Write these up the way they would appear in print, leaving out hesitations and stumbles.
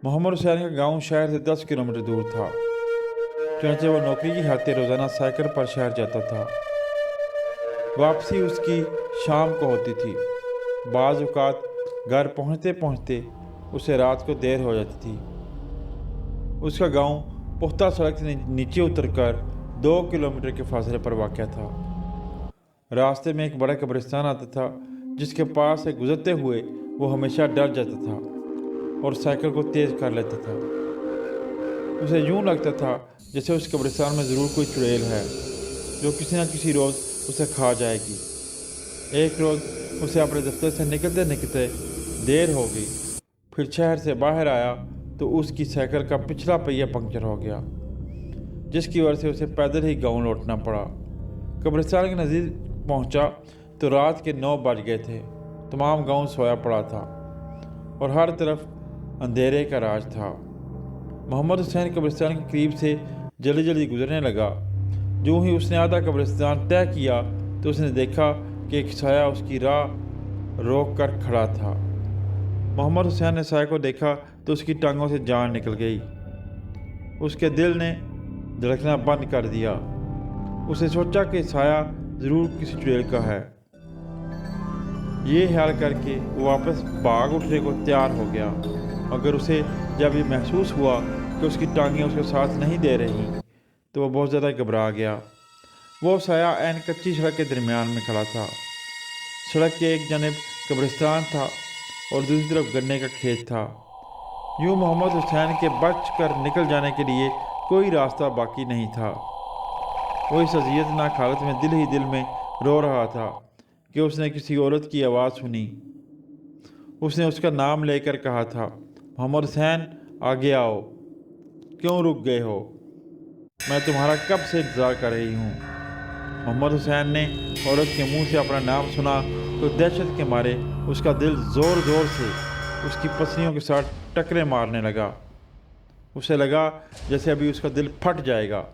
मोहम्मद हुसैन का गांव शहर से 10 किलोमीटर दूर था। चुनांचे वो नौकरी की खातिर रोज़ाना साइकिल पर शहर जाता था। वापसी उसकी शाम को होती थी। बाज़ औक़ात घर पहुँचते पहुँचते उसे रात को देर हो जाती थी। उसका गांव पुख्ता सड़क से नीचे उतरकर 2 किलोमीटर के फासले पर वाक़या था। रास्ते में एक बड़ा कब्रिस्तान आता था, जिसके पास से गुजरते हुए वो हमेशा डर जाता था और साइकिल को तेज़ कर लेता था। उसे यूँ लगता था जैसे उस कब्रिस्तान में ज़रूर कोई चुड़ैल है जो किसी न किसी रोज़ उसे खा जाएगी। एक रोज़ उसे अपने दफ्तर से निकलते निकलते देर हो गई। फिर शहर से बाहर आया तो उसकी साइकिल का पिछला पहिया पंक्चर हो गया, जिसकी वजह से उसे पैदल ही गाँव लौटना पड़ा। कब्रिस्तान के नज़दीक पहुंचा तो रात के 9 बज गए थे। तमाम गांव सोया पड़ा था और हर तरफ अंधेरे का राज था। मोहम्मद हुसैन कब्रिस्तान के करीब से जल्दी जल्दी गुजरने लगा। जो ही उसने आधा कब्रिस्तान तय किया तो उसने देखा कि एक साया उसकी राह रोक कर खड़ा था। मोहम्मद हुसैन ने साया को देखा तो उसकी टांगों से जान निकल गई। उसके दिल ने धड़कना बंद कर दिया। उसे सोचा कि साया ज़रूर किसी चुड़ैल का है। ये ख्याल करके वो वापस भाग उठने को तैयार हो गया, मगर उसे जब ये महसूस हुआ कि उसकी टांगें उसके साथ नहीं दे रही तो वो बहुत ज़्यादा घबरा गया। वो साया ऐन कच्ची सड़क के दरमियान में खड़ा था। सड़क के एक जानब कब्रिस्तान था और दूसरी तरफ गन्ने का खेत था। यूँ मोहम्मद हुसैन के बच कर निकल जाने के लिए कोई रास्ता बाकी नहीं था। वो इस अज़ियतनाक हालत में दिल ही दिल में रो रहा था कि उसने किसी औरत की आवाज़ सुनी। उसने उसका नाम लेकर कहा था, मोहम्मद हुसैन आगे आओ, क्यों रुक गए हो? मैं तुम्हारा कब से इंतज़ार कर रही हूँ। मोहम्मद हुसैन ने औरत के मुंह से अपना नाम सुना तो दहशत के मारे उसका दिल ज़ोर ज़ोर से उसकी पसलियों के साथ टकरे मारने लगा। उसे लगा जैसे अभी उसका दिल फट जाएगा।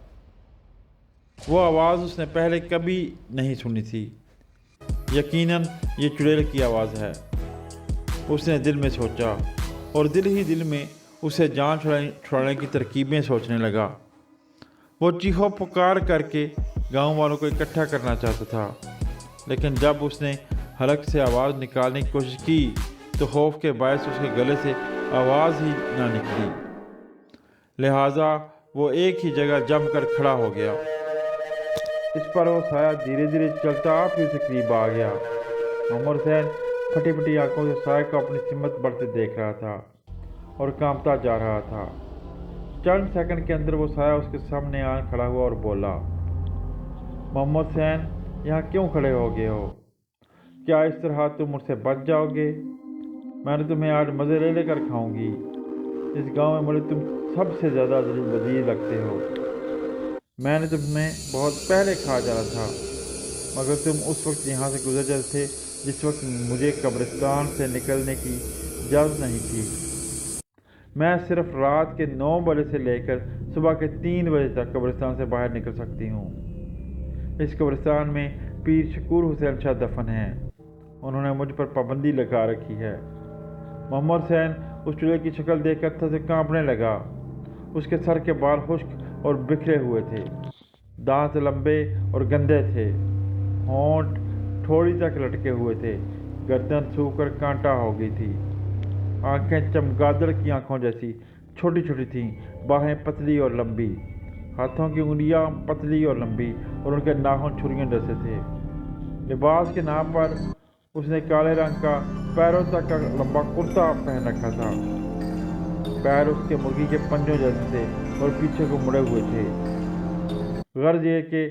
वो आवाज़ उसने पहले कभी नहीं सुनी थी। यकीनन ये चुड़ैल की आवाज़ है, उसने दिल में सोचा, और दिल ही दिल में उसे जान छुड़ाने की तरकीबें सोचने लगा। वो चीखो पुकार करके गांव वालों को इकट्ठा करना चाहता था, लेकिन जब उसने हलक से आवाज़ निकालने की कोशिश की तो खौफ के बायस उसके गले से आवाज़ ही ना निकली। लिहाजा वो एक ही जगह जमकर खड़ा हो गया। इस पर वो साया धीरे धीरे चलता फिर उसे करीब आ गया। मोहम्मद हुसैन फटी फटी आंखों से साया को अपनी सिमत बढ़ते देख रहा था और कांपता जा रहा था। चंद सेकंड के अंदर वो साया उसके सामने आ खड़ा हुआ और बोला, मोहम्मद हुसैन, यहाँ क्यों खड़े हो गए हो? क्या इस तरह तुम मुझसे बच जाओगे? मैंने तुम्हें आज मज़े ले लेकर खाऊंगी। इस गांव में मुझे तुम सबसे ज़्यादा लजीज लगते हो। मैंने तुम्हें बहुत पहले खा जाना था, मगर तुम उस वक्त यहाँ से गुजर जाते थे जिस वक्त मुझे कब्रिस्तान से निकलने की इजाज़त नहीं थी। मैं सिर्फ रात के 9 बजे से लेकर सुबह के 3 बजे तक कब्रिस्तान से बाहर निकल सकती हूँ। इस कब्रिस्तान में पीर शकूर हुसैन शाह दफन हैं। उन्होंने मुझ पर पाबंदी लगा रखी है। मोहम्मद हुसैन उस चुड़ैल की शक्ल देखकर थर से कांपने लगा। उसके सर के बाल खुश्क और बिखरे हुए थे, दांत लंबे और गंदे थे, होंठ थोड़ी तक लटके हुए थे, गर्दन सूखकर कांटा हो गई थी, आंखें चमगादड़ की आंखों जैसी छोटी छोटी थीं, बाहें पतली और लंबी, हाथों की उंगलियां पतली और लंबी और उनके नाखून छुरियों जैसे थे। लिबास के नाम पर उसने काले रंग का पैरों तक का लंबा कुर्ता पहन रखा था। पैर उसके मुर्गी के पंजों जैसे थे और पीछे को मुड़े हुए थे। गर्ज ये कि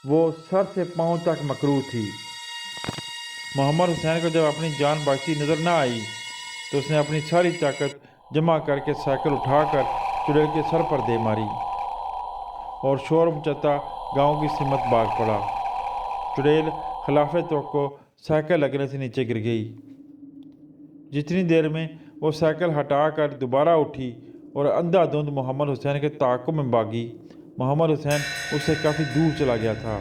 वो सर से पांव तक मकरू थी। मोहम्मद हुसैन को जब अपनी जान बचती नज़र न आई तो उसने अपनी सारी ताकत जमा करके साइकिल उठाकर चुड़ैल के सर पर दे मारी और शोर मचाता गांव की सिमत भाग पड़ा। चुड़ैल खिलाफे तो साइकिल लगने से नीचे गिर गई। जितनी देर में वो साइकिल हटाकर दोबारा उठी और अंधाधुंध मोहम्मद हुसैन के ताक़ुब में भागी, मोहम्मद हुसैन उससे काफ़ी दूर चला गया था।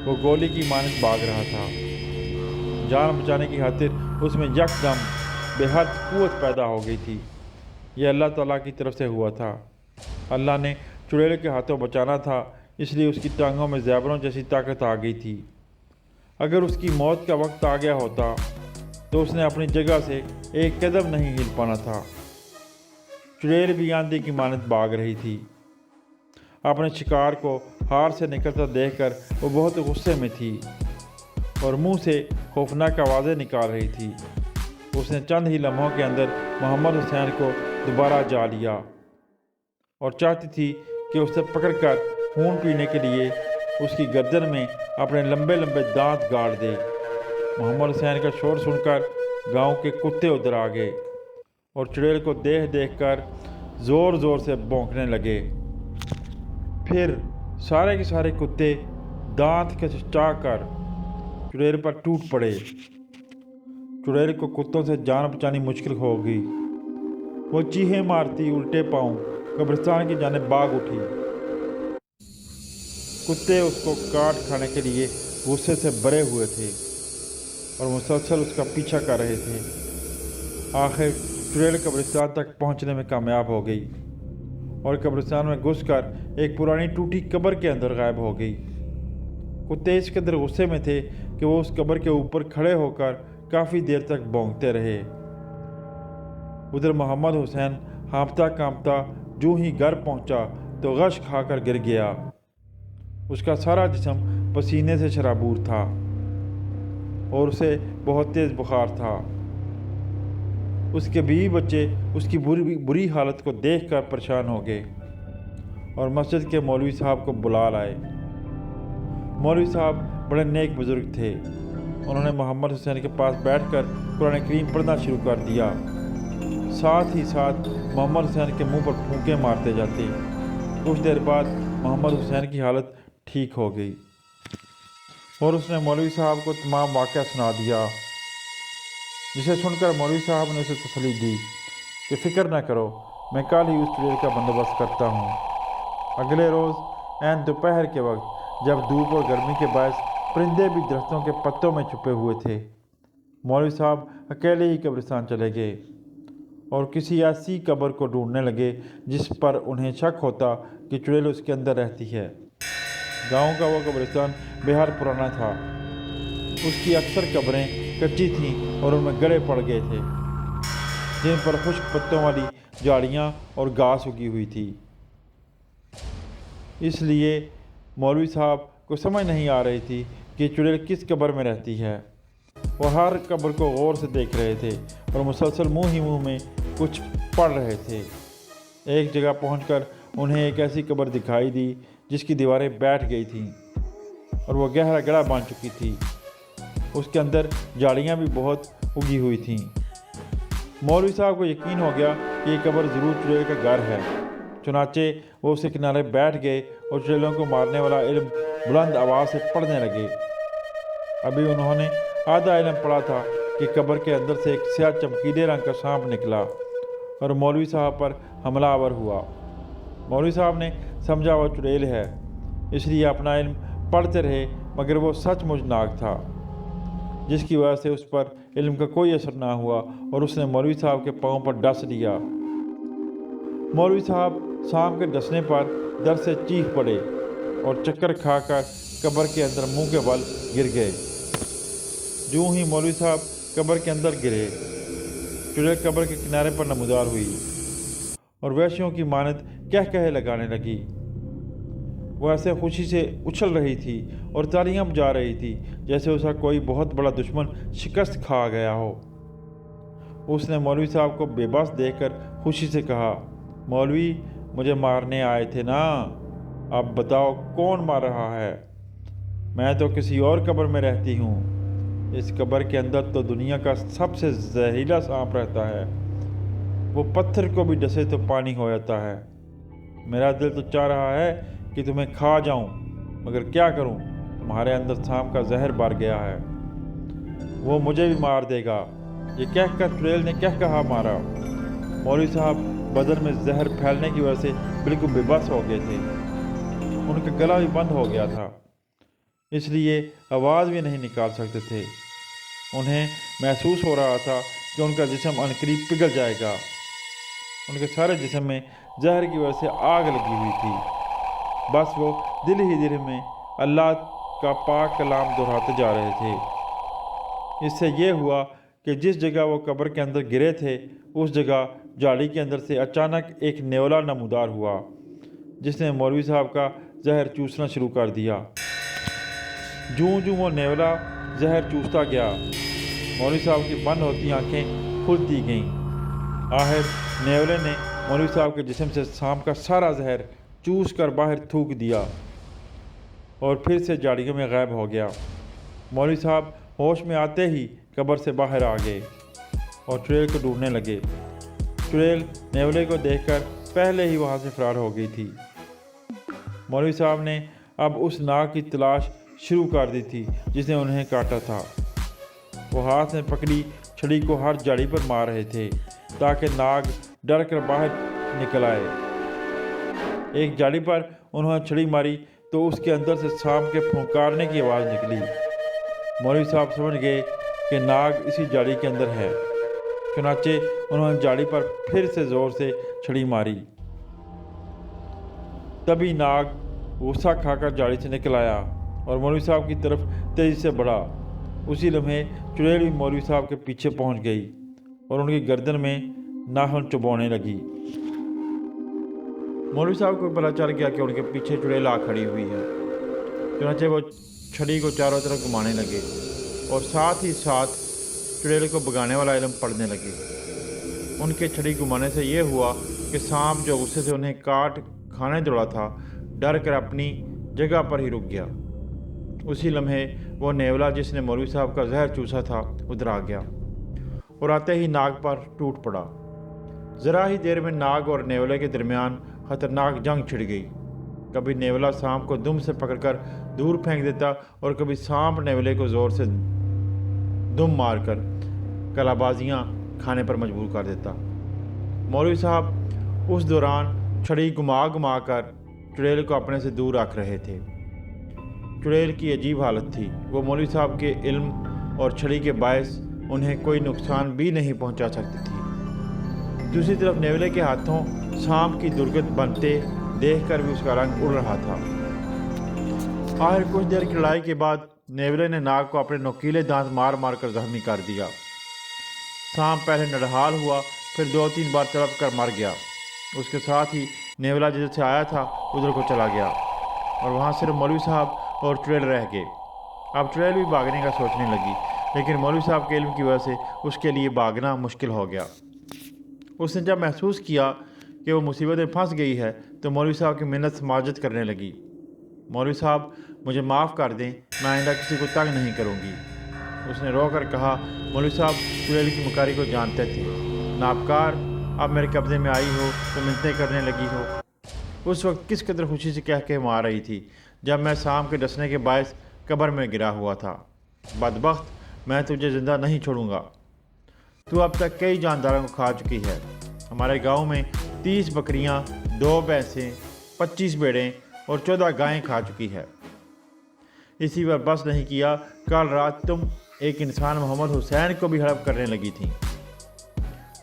वो गोली की मानद भाग रहा था। जान बचाने की खातिर उसमें यकदम बेहद क़ुव्वत पैदा हो गई थी। यह अल्लाह ताला की तरफ से हुआ था। अल्लाह ने चुड़ैल के हाथों बचाना था, इसलिए उसकी टांगों में ज़ेबरों जैसी ताकत आ गई थी। अगर उसकी मौत का वक्त आ गया होता तो उसने अपनी जगह से एक कदम नहीं हिल पाना था। चुड़ैल भी आंधी की मानद भाग रही थी। अपने शिकार को हार से निकलता देखकर वो बहुत गुस्से में थी और मुंह से खौफनाक आवाज़ें निकाल रही थी। उसने चंद ही लम्हों के अंदर मोहम्मद हुसैन को दोबारा जा लिया और चाहती थी कि उसे पकड़कर खून पीने के लिए उसकी गर्दन में अपने लंबे लंबे दांत गाड़ दे। मोहम्मद हुसैन का शोर सुनकर गांव के कुत्ते उधर आ गए और चुड़ैल को देख कर ज़ोर ज़ोर से भौंकने लगे। फिर सारे के सारे कुत्ते दांत खिंचाकर चुड़ैल पर टूट पड़े। चुड़ैल को कुत्तों से जान बचानी मुश्किल हो गई। वो चीखें मारती उल्टे पांव कब्रिस्तान की जानिब भाग उठी। कुत्ते उसको काट खाने के लिए गुस्से से भरे हुए थे और मुसलसल उसका पीछा कर रहे थे। आखिर चुड़ैल कब्रिस्तान तक पहुंचने में कामयाब हो गई और कब्रिस्तान में घुसकर एक पुरानी टूटी कब्र के अंदर गायब हो गई। कुत्ते इस कदर गुस्से में थे कि वो उस कब्र के ऊपर खड़े होकर काफ़ी देर तक भौंकते रहे। उधर मोहम्मद हुसैन हाँफता कांपता जो ही घर पहुंचा तो गश खाकर गिर गया। उसका सारा जिस्म पसीने से शराबूर था और उसे बहुत तेज़ बुखार था। उसके बीवी बच्चे उसकी बुरी हालत को देखकर परेशान हो गए और मस्जिद के मौलवी साहब को बुला लाए। मौलवी साहब बड़े नेक बुजुर्ग थे। उन्होंने मोहम्मद हुसैन के पास बैठकर कुरान करीम पढ़ना शुरू कर दिया। साथ ही साथ मोहम्मद हुसैन के मुंह पर फूंके मारते जाते। कुछ देर बाद मोहम्मद हुसैन की हालत ठीक हो गई और उसने मौलवी साहब को तमाम वाक़या सुना दिया, जिसे सुनकर मौलवी साहब ने उसे तसल्ली दी कि फ़िक्र न करो, मैं कल ही उस चुड़ैल का बंदोबस्त करता हूँ। अगले रोज़ ऐन दोपहर के वक्त जब धूप और गर्मी के बायस परिंदे भी दरख्तों के पत्तों में छुपे हुए थे, मौलवी साहब अकेले ही कब्रिस्तान चले गए और किसी ऐसी कब्र को ढूंढने लगे जिस पर उन्हें शक होता कि चुड़ैल उसके अंदर रहती है। गांव का वो कब्रिस्तान बेहद पुराना था। उसकी अक्सर कब्रें कच्ची थीं और उनमें गड़े पड़ गए थे, जिन पर खुश्क पत्तों वाली झाड़ियाँ और घास उगी हुई थी। इसलिए मौलवी साहब को समझ नहीं आ रही थी कि चुड़ैल किस कब्र में रहती है। वो हर कब्र को गौर से देख रहे थे और मुसलसल मुंह ही मुंह में कुछ पढ़ रहे थे। एक जगह पहुंचकर उन्हें एक ऐसी कब्र दिखाई दी जिसकी दीवारें बैठ गई थीं और वह गहरा गड़ा बन चुकी थी। उसके अंदर झाड़ियाँ भी बहुत उगी हुई थीं। मौलवी साहब को यकीन हो गया कि ये कब्र ज़रूर चुड़ैल का घर है। चुनाचे वो उसके किनारे बैठ गए और चुड़ैलों को मारने वाला इल्म बुलंद आवाज़ से पढ़ने लगे। अभी उन्होंने आधा इल्म पढ़ा था कि कब्र के अंदर से एक स्याह चमकीले रंग का सांप निकला और मौलवी साहब पर हमलावर हुआ। मौलवी साहब ने समझा वो चुड़ैल है, इसलिए अपना इल्म पढ़ते रहे, मगर वो सचमुच नाक था, जिसकी वजह से उस पर इल्म का कोई असर ना हुआ और उसने मौलवी साहब के पाँव पर डस लिया। मौलवी साहब सांप के डसने पर दर्द से चीख पड़े और चक्कर खाकर कब्र के अंदर मुंह के बल गिर गए। यूं ही मौलवी साहब कब्र के अंदर गिरे, चुड़ैल कब्र के किनारे पर नमूदार हुई और वैश्यों की मानद कह कहे लगाने लगी। वो ऐसे खुशी से उछल रही थी और तालियां बजा रही थी जैसे उसका कोई बहुत बड़ा दुश्मन शिकस्त खा गया हो। उसने मौलवी साहब को बेबस देखकर खुशी से कहा, मौलवी मुझे मारने आए थे ना, अब बताओ कौन मार रहा है? मैं तो किसी और कब्र में रहती हूँ। इस कब्र के अंदर तो दुनिया का सबसे जहरीला सांप रहता है। वो पत्थर को भी डसे तो पानी हो जाता है। मेरा दिल तो चाह रहा है कि तुम्हें खा जाऊं, मगर क्या करूं, तुम्हारे अंदर सांप का जहर भर गया है। वो मुझे भी मार देगा। ये कहकर चुड़ैल ने क्या कहा मारा। मौलवी साहब बदन में जहर फैलने की वजह से बिल्कुल बेबस हो गए थे। उनका गला भी बंद हो गया था, इसलिए आवाज़ भी नहीं निकाल सकते थे। उन्हें महसूस हो रहा था کہ ان کا جسم عنقریب پگھل جائے گا۔ ان کے سارے جسم میں زہر کی وجہ سے آگ لگی ہوئی تھی، بس وہ دل ہی دل میں اللہ کا پاک کلام دہراتے جا رہے تھے۔ اس سے یہ ہوا کہ جس جگہ وہ قبر کے اندر گرے تھے اس جگہ جھاڑی کے اندر سے اچانک ایک نیولا نمودار ہوا، جس نے مولوی صاحب کا زہر چوسنا شروع کر دیا۔ جوں جوں وہ نیولا زہر چوستا گیا، مولوی صاحب کی بند ہوتی آنکھیں کھلتی گئیں۔ آخر نیولے نے مولوی صاحب کے جسم سے سانپ کا سارا زہر چوس کر باہر تھوک دیا اور پھر سے جھاڑیوں میں غائب ہو گیا۔ مولوی صاحب ہوش میں آتے ہی قبر سے باہر آ گئے اور چڑیل کو ڈھونڈنے لگے۔ چڑیل نیولے کو دیکھ کر پہلے ہی وہاں سے فرار ہو گئی تھی۔ مولوی صاحب نے اب اس ناگ کی تلاش شروع کر دی تھی جس نے انہیں کاٹا تھا۔ وہ ہاتھ میں پکڑی چھڑی کو ہر جھاڑی پر مار رہے تھے تاکہ ناگ ڈر کر باہر نکل آئے۔ ایک جھاڑی پر انہوں نے چھڑی ماری تو اس کے اندر سے سانپ کے پھونکارنے کی آواز نکلی۔ مولوی صاحب سمجھ گئے کہ ناگ اسی جھاڑی کے اندر ہے، چنانچہ انہوں نے جھاڑی پر پھر سے زور سے چھڑی ماری۔ تبھی ناگ غصہ کھا کر جھاڑی سے نکل آیا اور مولوی صاحب کی طرف تیزی سے بڑھا۔ اسی لمحے چڑیل بھی مولوی صاحب کے پیچھے پہنچ گئی اور ان کی گردن میں ناخن چبونے لگی۔ مولوی صاحب کو پتہ چل گیا کہ ان کے پیچھے چڑیل آ کھڑی ہوئی ہے، چنانچہ وہ چھڑی کو چاروں طرف گھمانے لگے اور ساتھ ہی ساتھ چڑیل کو بگانے والا علم پڑھنے لگے۔ ان کے چھڑی گھمانے سے یہ ہوا کہ سانپ جو غصے سے انہیں کاٹ کھانے دوڑا تھا ڈر کر اپنی جگہ پر ہی رک گیا۔ اسی لمحے وہ نیولا جس نے مولوی صاحب کا زہر چوسا تھا ادھر آ گیا اور آتے ہی ناگ پر ٹوٹ پڑا۔ ذرا ہی دیر میں ناگ اور نیولے کے درمیان خطرناک جنگ چھڑ گئی۔ کبھی نیولا سانپ کو دم سے پکڑ کر دور پھینک دیتا اور کبھی سانپ نیولے کو زور سے دم مار کر کلابازیاں کھانے پر مجبور کر دیتا۔ مولوی صاحب اس دوران چھڑی گھما گھما کر چڑیل کو اپنے سے دور رکھ رہے تھے۔ چڑیل کی عجیب حالت تھی، وہ مولوی صاحب کے علم اور چھڑی کے باعث انہیں کوئی نقصان بھی نہیں پہنچا سکتی تھی۔ دوسری طرف نیولے کے ہاتھوں سانپ کی درگت بنتے دیکھ کر بھی اس کا رنگ اڑ رہا تھا۔ آخر کچھ دیر کی لڑائی کے بعد نیولے نے ناگ کو اپنے نوکیلے دانت مار مار کر زخمی کر دیا۔ سانپ پہلے نڈھال ہوا، پھر 2-3 بار تڑپ کر مر گیا۔ اس کے ساتھ ہی نیولا جدھر سے آیا تھا ادھر کو چلا گیا اور وہاں صرف مولوی صاحب اور چڑیل رہ گئے۔ اب چڑیل بھی بھاگنے کا سوچنے لگی، لیکن مولوی صاحب کے علم کی وجہ سے اس کے لیے بھاگنا مشکل ہو گیا۔ اس نے جب محسوس کیا کہ وہ مصیبت میں پھنس گئی ہے تو مولوی صاحب کی منت سماجت کرنے لگی۔ مولوی صاحب مجھے معاف کر دیں، میں آئندہ کسی کو تنگ نہیں کروں گی۔ اس نے رو کر کہا۔ مولوی صاحب چڑیل کی مکاری کو جانتے تھے۔ ناپکار، اب میرے قبضے میں آئی ہو تو منتیں کرنے لگی ہو۔ اس وقت کس قدر خوشی سے کہہ مار رہی تھی جب میں سانپ کے ڈسنے کے باعث قبر میں گرا ہوا تھا۔ بدبخت، میں تجھے زندہ نہیں چھوڑوں گا۔ تو اب تک کئی جانداروں کو کھا چکی ہے۔ ہمارے گاؤں میں 30 بکریاں، 2 بھینسیں، 25 بھیڑیں اور 14 گائیں کھا چکی ہے۔ اسی پر بس نہیں کیا، کل رات تم ایک انسان محمد حسین کو بھی ہڑپ کرنے لگی تھی۔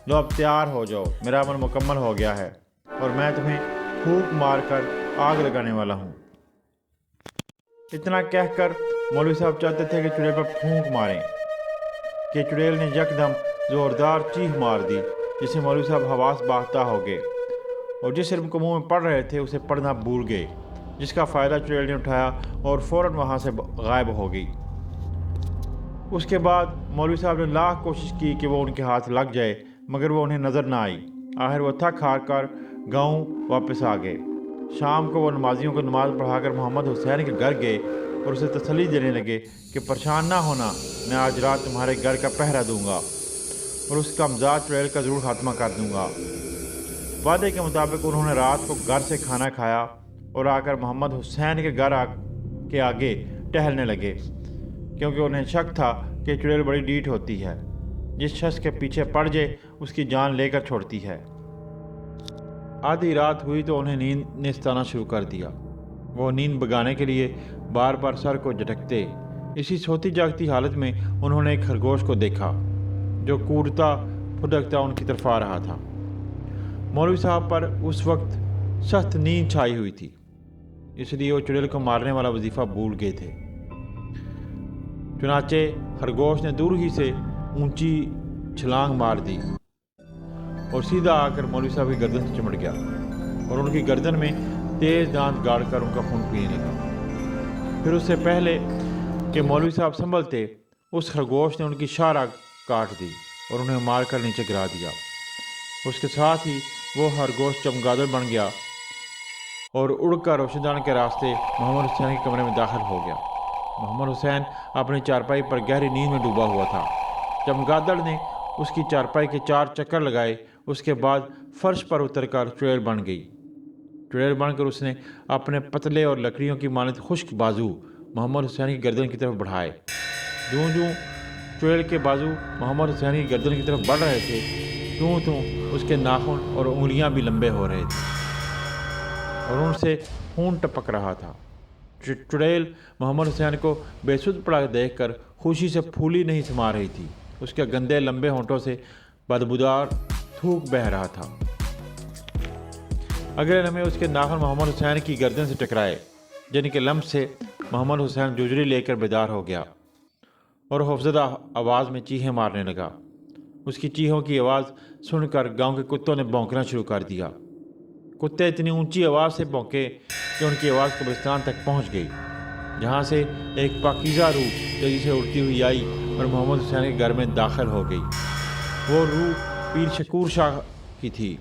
لو اب تیار ہو جاؤ، میرا عمل مکمل ہو گیا ہے اور میں تمہیں پھونک مار کر آگ لگانے والا ہوں۔ اتنا کہہ کر مولوی صاحب چاہتے تھے کہ چڑیل پر پھونک ماریں کہ چڑیل نے یکدم زوردار چیخ مار دی، جس سے مولوی صاحب حواس باختہ ہو گئے اور جس علم کو منہ میں پڑھ رہے تھے اسے پڑھنا بھول گئے، جس کا فائدہ چڑیل نے اٹھایا اور فوراً وہاں سے غائب ہو گئی۔ اس کے بعد مولوی صاحب نے لاکھ کوشش کی کہ وہ ان کے ہاتھ لگ جائے، مگر وہ انہیں نظر نہ آئی۔ آخر وہ تھک ہار کر گاؤں واپس آ گئے۔ شام کو وہ نمازیوں کو نماز پڑھا کر محمد حسین کے گھر گئے اور اسے تسلی دینے لگے کہ پریشان نہ ہونا، میں آج رات تمہارے گھر کا پہرا دوں گا اور اس کا امزاد چڑیل کا ضرور خاتمہ کر دوں گا۔ وعدے کے مطابق انہوں نے رات کو گھر سے کھانا کھایا اور آ کر محمد حسین کے گھر کے آگے ٹہلنے لگے، کیونکہ انہیں شک تھا کہ چڑیل بڑی ڈیٹ ہوتی ہے، جس شخص کے پیچھے پڑ جائے اس کی جان لے کر چھوڑتی ہے۔ آدھی رات ہوئی تو انہیں نیند نے ستانا شروع کر دیا۔ وہ نیند بگانے کے لیے بار بار سر کو جھٹکتے۔ اسی سوتی جاگتی حالت میں انہوں نے ایک خرگوش کو دیکھا जो कूदता फुदकता उनकी तरफ आ रहा था। मौलवी साहब पर उस वक्त सख्त नींद छाई हुई थी, इसलिए वो चुड़ैल को मारने वाला वजीफ़ा भूल गए थे। चुनाचे खरगोश ने दूर ही से ऊंची छलांग मार दी और सीधा आकर मौलवी साहब की गर्दन से चिमट गया और उनकी गर्दन में तेज़ दांत गाड़कर उनका खून पीने लगा। फिर उससे पहले कि मौलवी साहब संभलते, उस खरगोश ने उनकी शाहरा काट दी और उन्हें मारकर नीचे गिरा दिया। उसके साथ ही वो खरगोश चमगादड़ बन गया और उड़कर रोशनदान के रास्ते मोहम्मद हुसैन के कमरे में दाखिल हो गया। मोहम्मद हुसैन अपनी चारपाई पर गहरी नींद में डूबा हुआ था। चमगादड़ ने उसकी चारपाई के 4 चक्कर लगाए। उसके बाद फर्श पर उतरकर चुड़ैल बन गई। चुड़ैल बनकर उसने अपने पतले और लकड़ियों की मानद खुश्क बाजू मोहम्मद हुसैन की गर्दन की तरफ बढ़ाए। जूं चुड़ैल के बाजू मोहम्मद हुसैन की गर्दन की तरफ बढ़ रहे थे, त्यों उसके नाखून और उंगलियां भी लंबे हो रहे थे और उनसे खून टपक रहा था। चुड़ैल मोहम्मद हुसैन को बेसुध पड़ा देखकर खुशी से फूली नहीं समा रही थी। उसके गंदे लंबे होंठों से बदबूदार थूक बह रहा था। अगले लम्हे उसके नाखून मोहम्मद हुसैन की गर्दन से टकराए, जिनके लम्ब से मोहम्मद हुसैन जुजरी लेकर बेदार हो गया और खौफजदा आवाज़ में चीखें मारने लगा। उसकी चीखों की आवाज़ सुनकर गांव के कुत्तों ने भौंकना शुरू कर दिया। कुत्ते इतनी ऊंची आवाज़ से भौंके कि उनकी आवाज़ कब्रिस्तान तक पहुंच गई, जहां से एक पाकीज़ा रूह तेज़ी से उड़ती हुई आई और मोहम्मद हुसैन के घर में दाखिल हो गई। वो रूह पीर शकूर शाह की थी।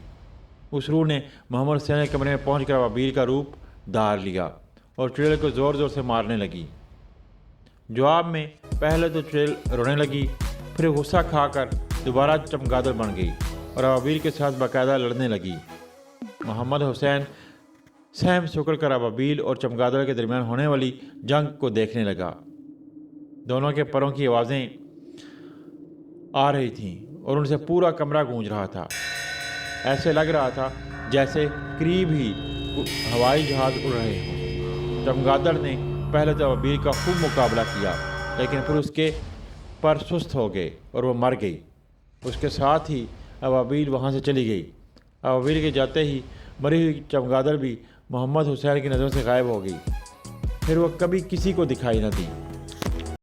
उस रूह ने मोहम्मद हुसैन के कमरे में पहुंचकर अबाबील का रूप धार लिया और चुड़ैल को ज़ोर ज़ोर से मारने लगी। जवाब में पहले तो चुड़ैल रोने लगी, फिर गुस्सा खाकर दोबारा चमगादड़ बन गई और अबाबील के साथ बाकायदा लड़ने लगी। मोहम्मद हुसैन सहम शुक्र कर अबाबील और चमगादड़ के दरमियान होने वाली जंग को देखने लगा। दोनों के परों की आवाज़ें आ रही थीं और उनसे पूरा कमरा गूंज रहा था। ऐसे लग रहा था जैसे करीब ही हवाई जहाज़ उड़ रहे हों। चमगादड़ ने पहले तो अबाबील का खूब मुकाबला किया, लेकिन फिर उसके पर सुस्त हो गए और वो मर गई। उसके साथ ही अबाबील वहाँ से चली गई। अबाबील के जाते ही मरी हुई चमगादड़ भी मोहम्मद हुसैन की नज़रों से गायब हो गई। फिर वो कभी किसी को दिखाई न दी।